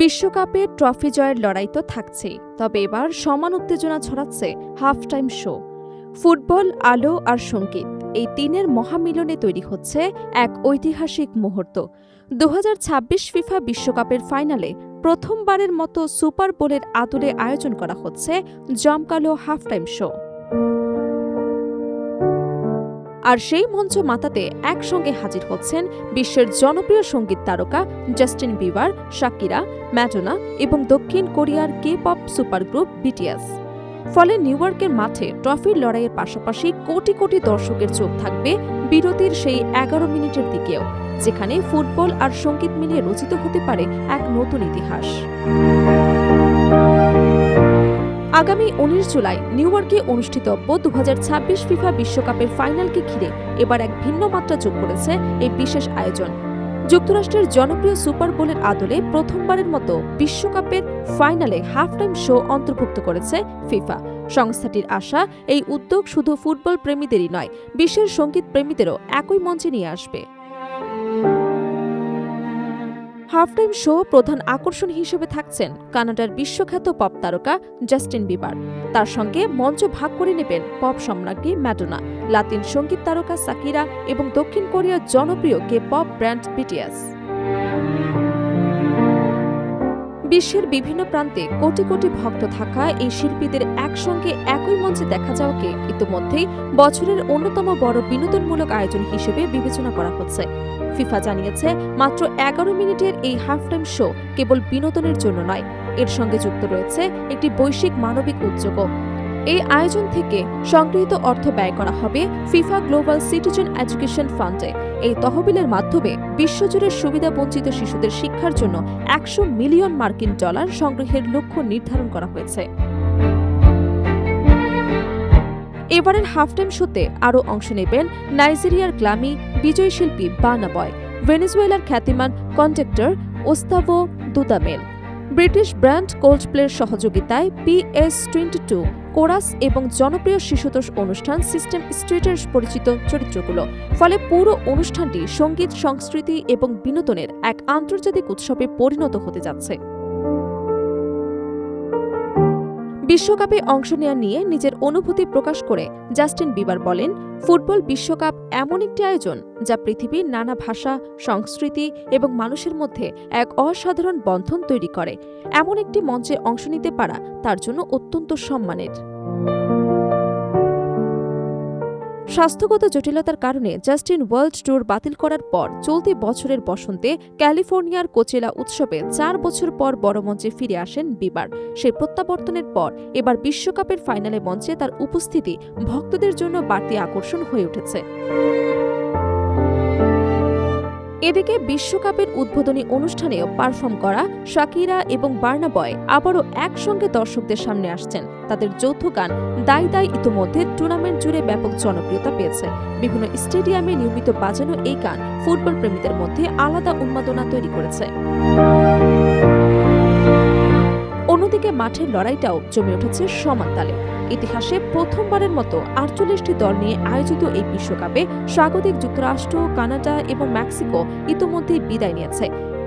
বিশ্বকাপে ট্রফি জয়ের লড়াই তো থাকছেই, তবে এবার সমান উত্তেজনা ছড়াচ্ছে হাফ টাইম শো। ফুটবল, আলো আর সঙ্গীত, এই তিনের মহামিলনে তৈরি হচ্ছে এক ঐতিহাসিক মুহূর্ত। 2026 ফিফা বিশ্বকাপের ফাইনালে প্রথমবারের মতো সুপার বোলের আদলে আয়োজন করা হচ্ছে জমকালো হাফ টাইম শো। আর সেই মঞ্চ মাতাতে একসঙ্গে হাজির হচ্ছেন বিশ্বের জনপ্রিয় সঙ্গীত তারকা জাস্টিন বিবার, শাকিরা, ম্যাডোনা এবং দক্ষিণ কোরিয়ার কে-পপ সুপার গ্রুপ বিটিএস। ফলে নিউ ইয়র্কের মাঠে ট্রফির লড়াইয়ের পাশাপাশি কোটি কোটি দর্শকের চোখ থাকবে বিরতির সেই 11 মিনিটের দিকেও, যেখানে ফুটবল আর সঙ্গীত মিলিয়ে রচিত হতে পারে এক নতুন ইতিহাস। আগামী 19 জুলাই নিউ ইয়র্কে অনুষ্ঠিতব্য 2026 ফিফা বিশ্বকাপের ফাইনালকে ঘিরে এবার এক ভিন্ন মাত্রা যোগ করেছে এই বিশেষ আয়োজন। যুক্তরাষ্ট্রের জনপ্রিয় সুপার বোলের আদলে প্রথমবারের মতো বিশ্বকাপের ফাইনালে হাফ টাইম শো অন্তর্ভুক্ত করেছে ফিফা। সংস্থাটির আশা, এই উদ্যোগ শুধু ফুটবল প্রেমীদেরই নয়, বিশ্বের সঙ্গীত প্রেমীদেরও একই মঞ্চে নিয়ে আসবে। হাফ টাইম শো প্রধান আকর্ষণ হিসেবে থাকছেন কানাডার বিশ্বখ্যাত পপ তারকা জাস্টিন বিবার। তার সঙ্গে মঞ্চ ভাগ করে নেবেন পপ সম্রাজ্ঞী ম্যাডোনা, লাতিন সঙ্গীত তারকা শাকিরা এবং দক্ষিণ কোরিয়ার জনপ্রিয় কে-পপ ব্র্যান্ড বিটিএস। বিশ্বের বিভিন্ন প্রান্তে কোটি কোটি ভক্ত থাকা এই শিল্পীদের একসঙ্গে একই মঞ্চে দেখা যাওয়াকে ইতিমধ্যেই বছরের অন্যতম বড় বিনোদনমূলক আয়োজন হিসেবে বিবেচনা করা হচ্ছে। ফিফা জানিয়েছে, মাত্র 11 মিনিটের এই হাফ টাইম শো কেবল বিনোদনের জন্য নয়, এর সঙ্গে যুক্ত রয়েছে একটি বৈশ্বিক মানবিক উদ্যোগও। এই আয়োজন থেকে সংগৃহীত অর্থ ব্যয় করা হবে ফিফা গ্লোবাল সিটিজেন এডুকেশন ফান্ডে। এই তহবিলের মাধ্যমে বিশ্বজুড়ে সুবিধাবঞ্চিত শিশুদের শিক্ষার জন্য 100 মিলিয়ন মার্কিন ডলার সংগ্রহের লক্ষ্য নির্ধারণ করা হয়েছে। এবারের হাফ টাইম শোতে আরও অংশ নেবেন নাইজেরিয়ার গ্ল্যামি বিজয়ী শিল্পী বার্না বয়, ভেনেজুয়েলার খ্যাতিমান কন্ডাক্টর ওস্তাভো দুদামেল, ব্রিটিশ ব্র্যান্ড কোল্ডপ্লের সহযোগিতায় PS22 কোরাস এবং জনপ্রিয় শিশুতোষ অনুষ্ঠান সিস্টেম স্ট্রিটের পরিচিত চরিত্রগুলো। ফলে পুরো অনুষ্ঠানটি সঙ্গীত, সংস্কৃতি এবং বিনোদনের এক আন্তর্জাতিক উৎসবে পরিণত হতে যাচ্ছে। বিশ্বকাপে অংশ নেওয়া নিয়ে নিজের অনুভূতি প্রকাশ করে জাস্টিন বিবার বলেন, ফুটবল বিশ্বকাপ এমন একটি আয়োজন যা পৃথিবীর নানা ভাষা, সংস্কৃতি এবং মানুষের মধ্যে এক অসাধারণ বন্ধন তৈরি করে। এমন একটি মঞ্চে অংশ নিতে পারা তার জন্য অত্যন্ত সম্মানের। স্বাস্থ্যগত জটিলতার কারণে জাস্টিন ওয়ার্ল্ড ট্যুর বাতিল করার পর চলতি বছরের বসন্তে ক্যালিফোর্নিয়ার কোচেলা উৎসবে 4 বছর পর বড় মঞ্চে ফিরে আসেন বিবার। সেই প্রত্যাবর্তনের পর এবার বিশ্বকাপের ফাইনালে মঞ্চে তার উপস্থিতি ভক্তদের জন্য বাড়তি আকর্ষণ হয়ে উঠেছে। এদিকে বিশ্বকাপের উদ্বোধনী অনুষ্ঠানেও পারফর্ম করা শাকিরা এবং বার্না বয় আবারও একসঙ্গে দর্শকদের সামনে আসছেন। তাদের যৌথ গান দাই দাই ইতোমধ্যে টুর্নামেন্ট জুড়ে ব্যাপক জনপ্রিয়তা পেয়েছে। বিভিন্ন স্টেডিয়ামে নিয়মিত বাজানো এই গান ফুটবল প্রেমীদের মধ্যে আলাদা উন্মাদনা তৈরি করেছে। অন্যদিকে মাঠের লড়াইটাও জমে উঠেছে সমান তালে। ইতিহাসে প্রথমবারের মতো 48টি দল নিয়ে আয়োজিত এই বিশ্বকাপে স্বাগতিক যুক্তরাষ্ট্র, কানাডা এবং মেক্সিকো ইতোমধ্যেই বিদায় নিয়েছে।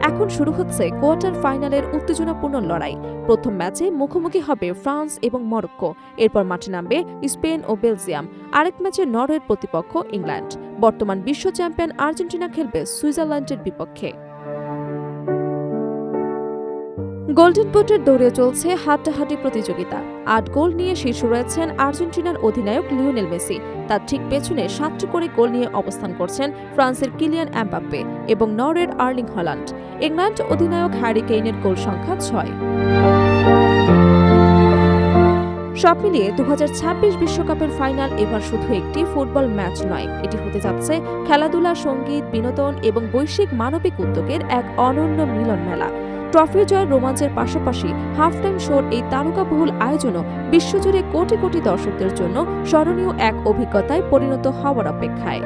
এখন শুরু হচ্ছে কোয়ার্টার ফাইনালের উত্তেজনাপূর্ণ লড়াই। প্রথম ম্যাচে মুখোমুখি হবে ফ্রান্স এবং মরক্কো। এরপর মাঠে নামবে স্পেন ও বেলজিয়াম। আরেক ম্যাচে নরওয়ের প্রতিপক্ষ ইংল্যান্ড। বর্তমান বিশ্ব চ্যাম্পিয়ন আর্জেন্টিনা খেলবে সুইজারল্যান্ডের বিপক্ষে। গোল্ডেন বুটের দৌড়ে চলছে হাড্ডাহাড্ডি প্রতিযোগিতা। 8 গোল নিয়ে শীর্ষে রয়েছেন আর্জেন্টিনার অধিনায়ক লিওনেল মেসি। তার ঠিক পেছনে 7টি করে গোল নিয়ে অবস্থান করছেন ফ্রান্সের কিলিয়ান এমবাপ্পে এবং নরওয়ের আর্লিং হল্যান্ড। ইংল্যান্ড অধিনায়ক হ্যারি কেইনের গোল সংখ্যা 6। সব মিলিয়ে 2026 বিশ্বকাপের ফাইনাল এবার শুধু একটি ফুটবল ম্যাচ নয়, এটি হতে যাচ্ছে খেলাধুলা, সঙ্গীত, বিনোদন এবং বৈশ্বিক মানবিক উদ্যোগের এক অনন্য মিলন মেলা। ট্রফি জয়ের রোমাঞ্চের পাশাপাশি হাফ টাইম শোর এই তারকাবহুল আয়োজনও বিশ্বজুড়ে কোটি কোটি দর্শকদের জন্য স্মরণীয় এক অভিজ্ঞতায় পরিণত হওয়ার অপেক্ষায়।